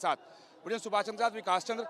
साथ वीडियो सुभाष चंद्र साथ विकास चंद्र।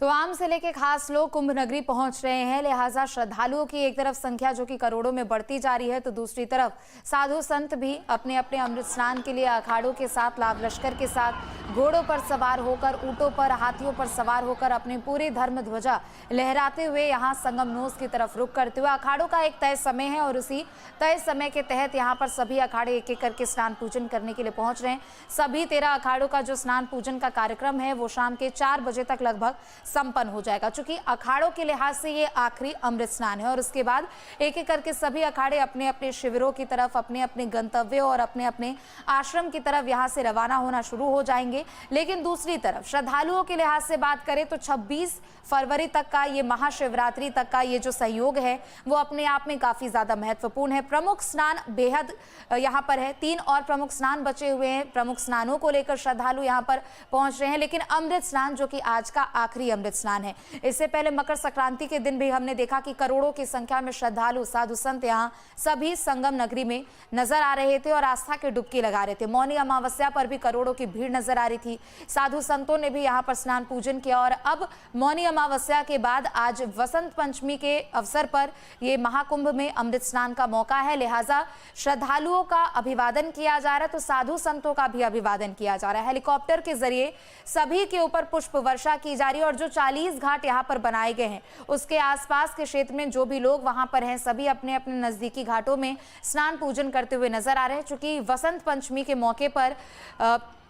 तो आम से लेके खास लोग कुंभ नगरी पहुंच रहे हैं, लिहाजा श्रद्धालुओं की एक तरफ संख्या जो कि करोड़ों में बढ़ती जा रही है, तो दूसरी तरफ साधु संत भी अपने अपने अमृत स्नान के लिए अखाड़ों के साथ, लाभ लश्कर के साथ घोड़ों पर सवार होकर, ऊंटों पर, हाथियों पर सवार होकर अपनी पूरी धर्म ध्वजा लहराते हुए यहाँ संगम नोस की तरफ रुख करते हुए, अखाड़ों का एक तय समय है और उसी तय समय के तहत यहाँ पर सभी अखाड़े एक एक करके स्नान पूजन करने के लिए पहुंच रहे हैं। सभी 13 अखाड़ों का जो स्नान पूजन का कार्यक्रम है वो शाम के 4 बजे तक लगभग संपन्न हो जाएगा। चूंकि अखाड़ों के लिहाज से ये आखिरी अमृत स्नान है और उसके बाद एक एक करके सभी अखाड़े अपने अपने शिविरों की तरफ, अपने अपने गंतव्यों और अपने अपने आश्रम की तरफ यहां से रवाना होना शुरू हो जाएंगे। लेकिन दूसरी तरफ श्रद्धालुओं के लिहाज से बात करें तो 26 फरवरी तक का ये महाशिवरात्रि तक का ये जो सहयोग है वो अपने आप में काफी ज्यादा महत्वपूर्ण है। प्रमुख स्नान बेहद यहाँ पर है, 3 और प्रमुख स्नान बचे हुए हैं। प्रमुख स्नानों को लेकर श्रद्धालु यहाँ पर पहुंच रहे हैं, लेकिन अमृत स्नान जो कि आज का आखिरी अमृत स्नान है। इससे पहले मकर संक्रांति के दिन भी हमने देखा कि करोड़ों की संख्या में श्रद्धालु, साधु संत यहाँ सभी संगम नगरी में नजर आ रहे थे और आस्था की डुबकी लगा रहे थे। मौनी अमावस्या पर भी करोड़ों की भीड़ नजर आ रही थी। साधु संतों ने भी यहाँ पर स्नान पूजन किया और अब मौनी अमावस्या के बाद आज वसंत पंचमी के अवसर पर ये महाकुंभ में अमृत स्नान का मौका है, लिहाजा श्रद्धालुओं का अभिवादन किया जा रहा है, तो साधु संतों का भी अभिवादन किया जा रहा है। हेलीकॉप्टर के जरिए सभी के ऊपर पुष्प वर्षा की जा रही है और जो 40 घाट यहाँ पर बनाए गए हैं उसके आसपास के क्षेत्र में जो भी लोग वहां पर हैं सभी अपने अपने नजदीकी घाटों में स्नान पूजन करते हुए नजर आ रहे हैं। चूंकि वसंत पंचमी के मौके पर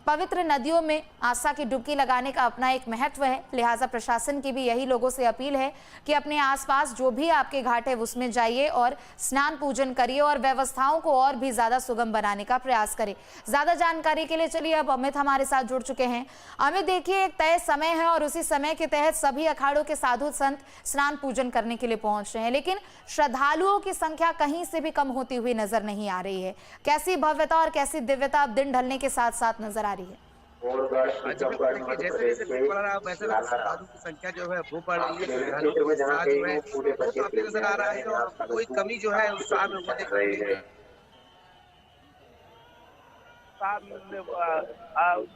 पवित्र नदियों में आस्था की डुबकी लगाने का अपना एक महत्व है, लिहाजा प्रशासन की भी यही लोगों से अपील है कि अपने आसपास जो भी आपके घाट है उसमें जाइए और स्नान पूजन करिए और व्यवस्थाओं को और भी ज्यादा सुगम बनाने का प्रयास करें। ज्यादा जानकारी के लिए चलिए अब अमित हमारे साथ जुड़ चुके हैं। अमित, देखिए एक तय समय है और उसी समय के तहत सभी अखाड़ों के साधु संत स्नान पूजन करने के लिए पहुंच रहे हैं, लेकिन श्रद्धालुओं की संख्या कहीं से भी कम होती हुई नजर नहीं आ रही है। कैसी भव्यता और कैसी दिव्यता अब दिन ढलने के साथ साथ नजर आ रही है? देखिए जैसे जैसे दिन बढ़ रहा है वैसे वैसे श्रद्धालु की संख्या जो है वो बढ़ रही है। श्रद्धालुओं के उत्साह जो है वो काफी नजर आ रहा है और कोई कमी जो है उत्साह में वो देखने को नहीं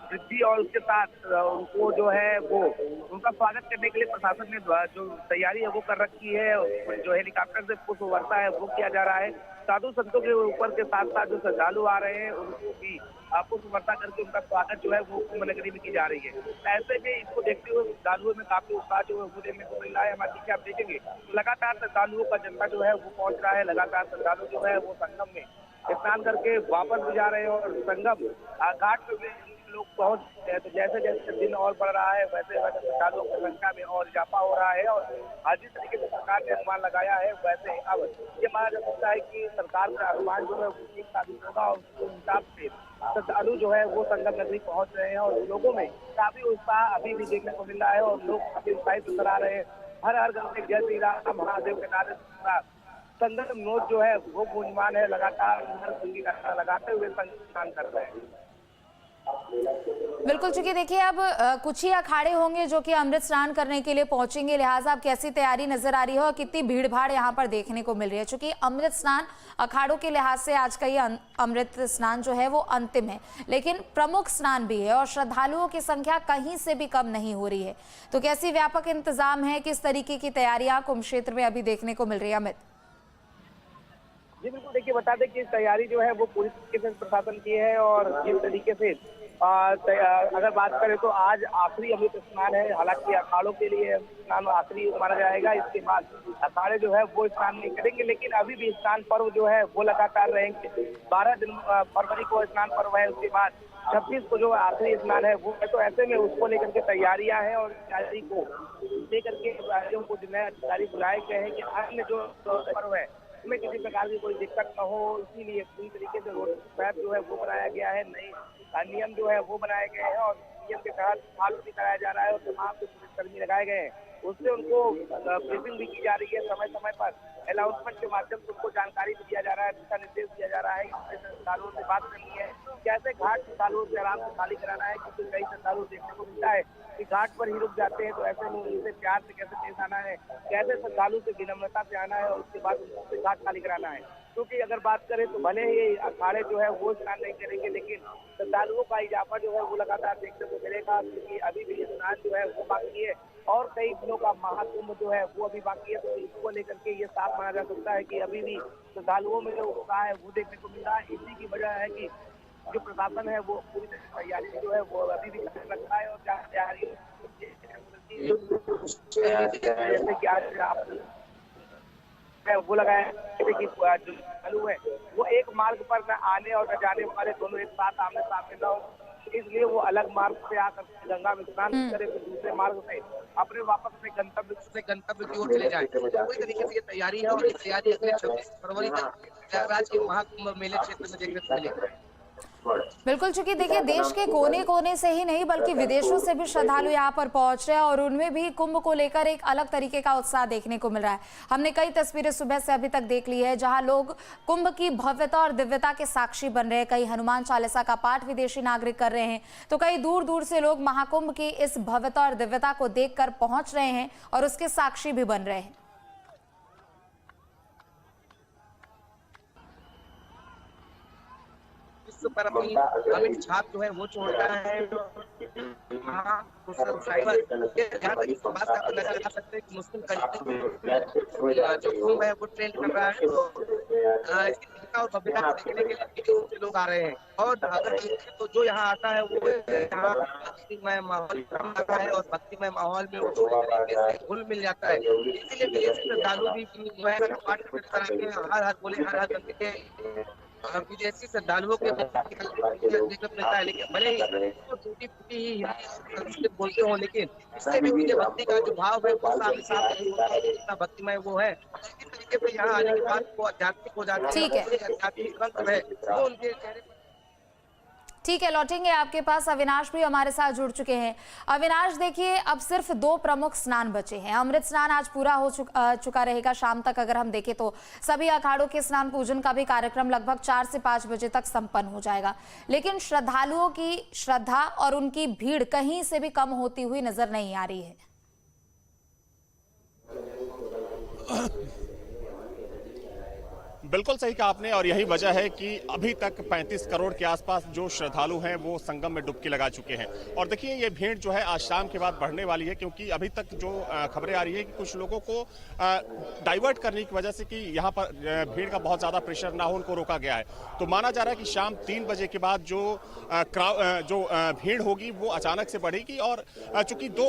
वृद्धि और उसके साथ उनको जो है वो उनका स्वागत करने के लिए प्रशासन ने जो तैयारी है वो कर रखी है। जो हेलीकॉप्टर से पुष्प वर्षा है वो किया जा रहा है। साधु संतों के ऊपर के साथ साथ जो श्रद्धालु आ रहे हैं उनको भी पुष्प वर्षा करके उनका स्वागत जो है वो कुंभ नगरी में की जा रही है। ऐसे में इसको देखते हुए श्रद्धालुओं में काफी उत्साह जो है वो देखने को मिल रहा है। हमारे पीछे आप देखेंगे लगातार श्रद्धालुओं का जनता जो है वो पहुंच रहा है। लगातार श्रद्धालु जो है वो संगम में स्नान करके वापस भी जा रहे हैं और संगम घाट पे भी लोग पहुंच रहे हैं। तो जैसे जैसे दिन और बढ़ रहा है वैसे वैसे श्रद्धालुओं की संख्या में और इजाफा हो रहा है और जिस तरीके से सरकार ने अनुमान लगाया है वैसे अब ये माना जा सकता है कि सरकार का अनुमान जो है वो ठीक साबित होगा और उसके हिसाब से श्रद्धालु जो है वो संगम नगरी पहुंच रहे हैं और लोगों में काफी उत्साह अभी भी देखने को मिल रहा है और लोग काफी उत्साहित नजर आ रहे हैं। हर हर घर में जय श्री राम महादेव के नारे संगम नोट जो है वो गूंजमान है। लगातार लगाते हुए स्नान कर रहे हैं। बिल्कुल, चूंकि देखिए अब कुछ ही अखाड़े होंगे जो कि अमृत स्नान करने के लिए पहुंचेंगे, लिहाजा अब कैसी तैयारी नजर आ रही है और कितनी भीड़ भाड़ यहाँ पर देखने को मिल रही है। चूंकि अमृत स्नान अखाड़ों के लिहाज से आज का ये अमृत स्नान जो है वो अंतिम है, लेकिन प्रमुख स्नान भी है और श्रद्धालुओं की संख्या कहीं से भी कम नहीं हो रही है। तो कैसी व्यापक इंतजाम है, किस तरीके की तैयारियां कुंभ क्षेत्र में अभी देखने को मिल रही है? अमित जी बिल्कुल, देखिए बता दें कि तैयारी जो है वो पूरी तरीके से प्रशासन की है और जिस तरीके से अगर बात करें तो आज आखिरी अमृत स्नान है। हालांकि अखाड़ों के लिए स्नान आखिरी माना जाएगा, इसके बाद अखाड़े जो है वो स्नान नहीं करेंगे, लेकिन अभी भी स्नान पर्व जो है वो लगातार रहेंगे। 12 दिन फरवरी को स्नान पर्व है, उसके बाद 26 को जो आखिरी स्नान है वो है। तो ऐसे में उसको लेकर के तैयारियां हैं और तैयारी को लेकर के राज्यों को जिला अधिकारी बुलाए गए हैं कि अन्य जो पर्व है उसमें किसी प्रकार की कोई दिक्कत न हो, इसीलिए पूरी तरीके से रोड मैप जो है वो बनाया गया है। नई नियम जो है वो बनाए गए हैं और नियम के तहत फॉलो भी कराया जा रहा है और तमाम जो पुलिसकर्मी लगाए गए हैं उससे उनको ब्रीफिंग भी की जा रही है। समय समय पर अनाउंसमेंट के माध्यम से उनको जानकारी भी दिया जा रहा है, दिशा निर्देश दिया जा रहा है। श्रद्धालुओं से बात करनी है, कैसे घाट श्रद्धालुओं से आराम से खाली कराना है, क्योंकि कई श्रद्धालु देखने को मिलता है कि घाट पर ही रुक जाते हैं। तो ऐसे में उनसे प्यार से कैसे पेश आना है, कैसे श्रद्धालु से विनम्रता से आना है और उसके बाद उनसे घाट खाली कराना है। क्योंकि अगर बात करें तो भले ही अखाड़े जो है वो स्नान नहीं करेंगे, लेकिन श्रद्धालुओं का इजाफा जो है वो लगातार देखने को मिलेगा, क्योंकि अभी भी स्नान जो है वो बाकी है और कई दिनों का महाकुंभ जो है वो अभी बाकी है। तो इसको लेकर के ये साफ माना जा सकता है कि अभी भी श्रद्धालुओं में जो उत्साह है वो देखने को मिल रहा है। इसी की वजह है कि जो प्रशासन है वो पूरी तैयारी जो है वो अभी भी करने लगता है और तैयारी जैसे कि आज आप वो लगाया कि जो चालू है वो एक मार्ग पर न आने और न जाने वाले दोनों एक साथ आमने सामने न हो, इसलिए वो अलग मार्ग से आकर गंगा में स्नान करे तो दूसरे मार्ग से अपने वापस अपने गंतव्य की ओर चले जाए। तो पूरी तरीके से ये तैयारी है और ये तैयारी अगले 26 फरवरी तक प्रयागराज के महाकुंभ मेले क्षेत्र में देखने को मिलेगी। बिल्कुल, चूंकि देखिए देश के कोने कोने से ही नहीं बल्कि विदेशों से भी श्रद्धालु यहाँ पर पहुंच रहे हैं और उनमें भी कुंभ को लेकर एक अलग तरीके का उत्साह देखने को मिल रहा है। हमने कई तस्वीरें सुबह से अभी तक देख ली है जहां लोग कुंभ की भव्यता और दिव्यता के साक्षी बन रहे हैं। कई हनुमान चालीसा का पाठ विदेशी नागरिक कर रहे हैं, तो कई दूर दूर से लोग महाकुंभ की इस भव्यता और दिव्यता को देखकर पहुंच रहे हैं और उसके साक्षी भी बन रहे हैं। पर अपनी अमिट छाप जो है वो छोड़ता है। मुस्लिम जो कुंभ है वो ट्रेंड कर रहा है और भव्यता देखने के लिए लोग आ रहे हैं। और अगर तो जो यहाँ आता है वो यहाँ भक्तिमय माहौल आता है और भक्तिमय माहौल में वो घुल मिल जाता है। इसीलिए विदेशी श्रद्धालु भी जो है हर हर बोले हर हर करके विदेशी श्रद्धालुओं के देखने मिलता है। लेकिन भले ही टूटी फूटी ही हिंदी बोलते हो, लेकिन इससे भी उनके भक्ति का जो भाव है वो साफ भक्तिमय वो है। इसी तरीके से यहाँ आने के बाद वो आध्यात्मिक हो जाता है, आध्यात्मिक रंग है वो उनके चेहरे। ठीक है, लौटेंगे आपके पास। अविनाश भी हमारे साथ जुड़ चुके हैं। अविनाश, देखिए अब सिर्फ 2 प्रमुख स्नान बचे हैं। अमृत स्नान आज पूरा हो चुका रहेगा शाम तक। अगर हम देखें तो सभी अखाड़ों के स्नान पूजन का भी कार्यक्रम लगभग 4 से 5 बजे तक संपन्न हो जाएगा, लेकिन श्रद्धालुओं की श्रद्धा और उनकी भीड़ कहीं से भी कम होती हुई नजर नहीं आ रही है। बिल्कुल सही कहा आपने, और यही वजह है कि अभी तक 35 करोड़ के आसपास जो श्रद्धालु हैं वो संगम में डुबकी लगा चुके हैं। और देखिए ये भीड़ जो है आज शाम के बाद बढ़ने वाली है, क्योंकि अभी तक जो खबरें आ रही है कि कुछ लोगों को डाइवर्ट करने की वजह से कि यहाँ पर भीड़ का बहुत ज़्यादा प्रेशर ना हो, उनको रोका गया है। तो माना जा रहा है कि शाम 3 बजे के बाद जो भीड़ होगी वो अचानक से बढ़ेगी। और चूंकि 2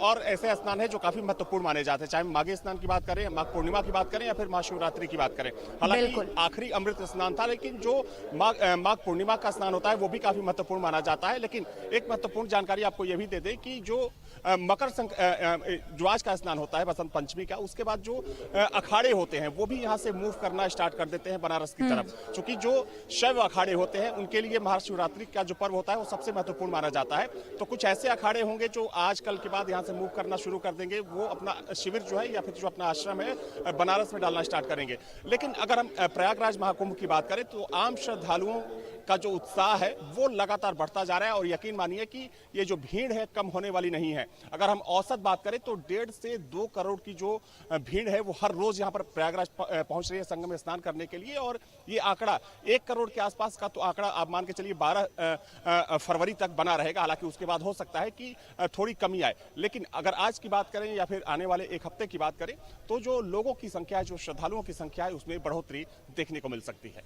और ऐसे स्नान है जो काफ़ी महत्वपूर्ण माने जाते हैं, चाहे माघी स्नान की बात करें, माघ पूर्णिमा की बात करें या फिर महाशिवरात्रि की बात करें। आखिरी अमृत स्नान था, लेकिन जो माघ पूर्णिमा का स्नान होता है वो भी काफी महत्वपूर्ण माना जाता है। लेकिन एक महत्वपूर्ण जानकारी आपको ये भी दे दें कि जो जो आज का स्नान होता है बसंत पंचमी का, उसके बाद जो अखाड़े होते हैं वो भी यहाँ से मूव करना स्टार्ट कर देते हैं बनारस की तरफ। क्योंकि जो शैव अखाड़े होते हैं उनके लिए महाशिवरात्रि का जो पर्व होता है वो सबसे महत्वपूर्ण माना जाता है। तो कुछ ऐसे अखाड़े होंगे जो आज कल के बाद यहाँ से मूव करना शुरू कर देंगे, वो अपना शिविर जो है या फिर जो अपना आश्रम है बनारस में डालना स्टार्ट करेंगे। लेकिन अगर हम प्रयागराज महाकुंभ की बात करें तो आम श्रद्धालुओं का जो उत्साह है वो लगातार बढ़ता जा रहा है। और यकीन मानिए कि ये जो भीड़ है कम होने वाली नहीं है। अगर हम औसत बात करें तो 1.5 से 2 करोड़ की जो भीड़ है वो हर रोज यहाँ पर प्रयागराज पहुंच रही है संगम में स्नान करने के लिए। और ये आंकड़ा 1 करोड़ के आसपास का तो आंकड़ा आप मान के चलिए 12 फरवरी तक बना रहेगा। हालांकि उसके बाद हो सकता है कि थोड़ी कमी आए, लेकिन अगर आज की बात करें या फिर आने वाले 1 हफ्ते की बात करें तो जो लोगों की संख्या है, जो श्रद्धालुओं की संख्या है, उसमें बढ़ोतरी देखने को मिल सकती है।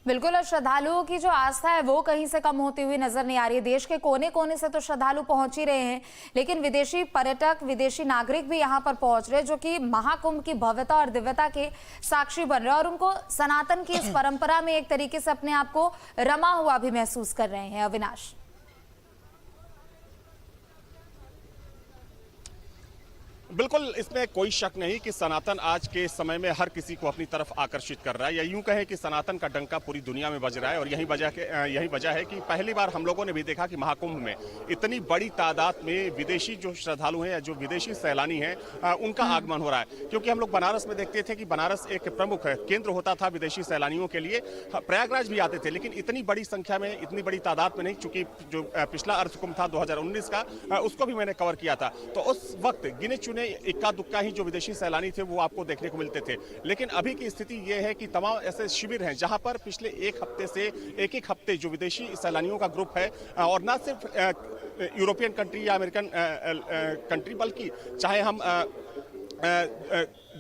बिल्कुल, और श्रद्धालुओं की जो आस्था है वो कहीं से कम होती हुई नजर नहीं आ रही है। देश के कोने कोने से तो श्रद्धालु पहुंच ही रहे हैं, लेकिन विदेशी पर्यटक, विदेशी नागरिक भी यहां पर पहुंच रहे हैं जो कि महाकुंभ की भव्यता और दिव्यता के साक्षी बन रहे हैं और उनको सनातन की इस परंपरा में एक तरीके से अपने आप को रमा हुआ भी महसूस कर रहे हैं। अविनाश, बिल्कुल, इसमें कोई शक नहीं कि सनातन आज के समय में हर किसी को अपनी तरफ आकर्षित कर रहा है, या यूं कहें कि सनातन का डंका पूरी दुनिया में बज रहा है। और यही वजह है कि पहली बार हम लोगों ने भी देखा कि महाकुंभ में इतनी बड़ी तादाद में विदेशी जो श्रद्धालु हैं या जो विदेशी सैलानी हैं उनका आगमन हो रहा है। क्योंकि हम लोग बनारस में देखते थे कि बनारस एक प्रमुख केंद्र होता था विदेशी सैलानियों के लिए। प्रयागराज भी आते थे, लेकिन इतनी बड़ी संख्या में, इतनी बड़ी तादाद में नहीं। चूंकि जो पिछला अर्थ कुंभ था 2019 का, उसको भी मैंने कवर किया था, तो उस वक्त गिने चुने उसमें इक्का दुक्का ही जो विदेशी सैलानी थे वो आपको देखने को मिलते थे। लेकिन अभी की स्थिति ये है कि तमाम ऐसे शिविर हैं जहां पर पिछले एक हफ्ते से एक हफ्ते जो विदेशी सैलानियों का ग्रुप है, और ना सिर्फ यूरोपियन कंट्री या अमेरिकन कंट्री, बल्कि चाहे हम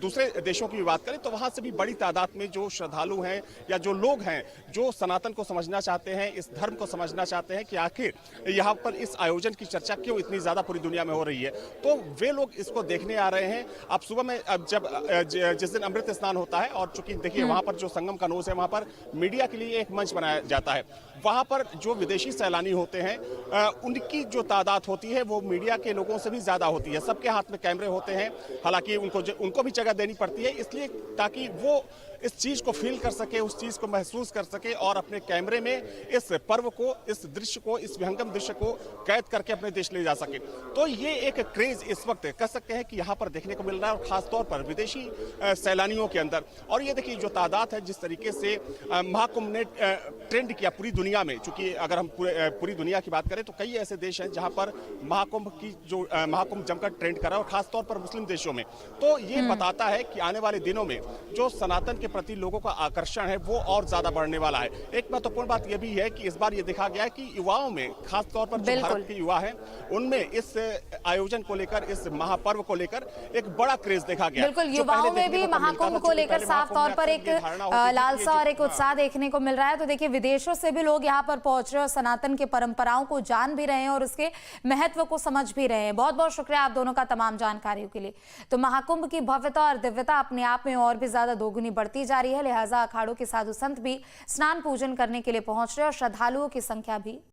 दूसरे देशों की बात करें तो वहां से भी बड़ी तादाद में जो श्रद्धालु हैं या जो लोग हैं जो सनातन को समझना चाहते हैं, इस धर्म को समझना चाहते हैं कि आखिर यहाँ पर इस आयोजन की चर्चा क्यों इतनी ज्यादा पूरी दुनिया में हो रही है, तो वे लोग इसको देखने आ रहे हैं। अब सुबह में जब जिस दिन अमृत स्नान होता है, और चूंकि देखिए वहां पर जो संगम का नोस है वहां पर मीडिया के लिए एक मंच बनाया जाता है, वहां पर जो विदेशी सैलानी होते हैं उनकी जो तादाद होती है वो मीडिया के लोगों से भी ज्यादा होती है। सबके हाथ में कैमरे होते हैं, हालांकि उनको भी जगह देनी पड़ती है इसलिए ताकि वो इस चीज को फील कर सके, उस चीज को महसूस कर सके और अपने कैमरे में इस पर्व को, इस दृश्य को, इस विहंगम दृश्य को कैद करके अपने देश ले जा सके। तो ये एक क्रेज इस वक्त कह सकते हैं कि यहाँ पर देखने को मिल रहा है, और खासतौर पर विदेशी सैलानियों के अंदर। और ये देखिए जो तादाद है, जिस तरीके से महाकुंभ ने ट्रेंड किया पूरी दुनिया में, चूंकि अगर हम पूरी दुनिया की बात करें तो कई ऐसे देश हैं जहां पर महाकुंभ जमकर ट्रेंड कर रहा है, और खासतौर पर मुस्लिम देशों में। तो ये बताता है कि आने वाले दिनों में जो सनातन के प्रति लोगों का आकर्षण है वो और ज्यादा बढ़ने वाला है। एक महत्वपूर्ण बात यह भी है कि इस बार ये देखा गया है कि युवाओं में, खासतौर पर जो भारत के युवा हैं, उनमें इस आयोजन को लेकर, इस महापर्व को लेकर एक बड़ा क्रेज देखा गया। बिल्कुल, युवाओं में भी महाकुंभ को लेकर साफ तौर पर एक लालसा और एक उत्साह देखने को मिल रहा है। तो देखिए विदेशों से भी लोग यहाँ पर पहुंच रहे हैं और सनातन के परंपराओं को जान भी रहे हैं और उसके महत्व को समझ भी रहे हैं। बहुत बहुत शुक्रिया आप दोनों का तमाम जानकारियों के लिए। तो महाकुंभ की भव्यता और दिव्यता अपने आप में और भी ज्यादा दोगुनी बढ़ती जा रही है, लिहाजा अखाड़ों के साधु संत भी स्नान पूजन करने के लिए पहुंच रहे हैं और श्रद्धालुओं की संख्या भी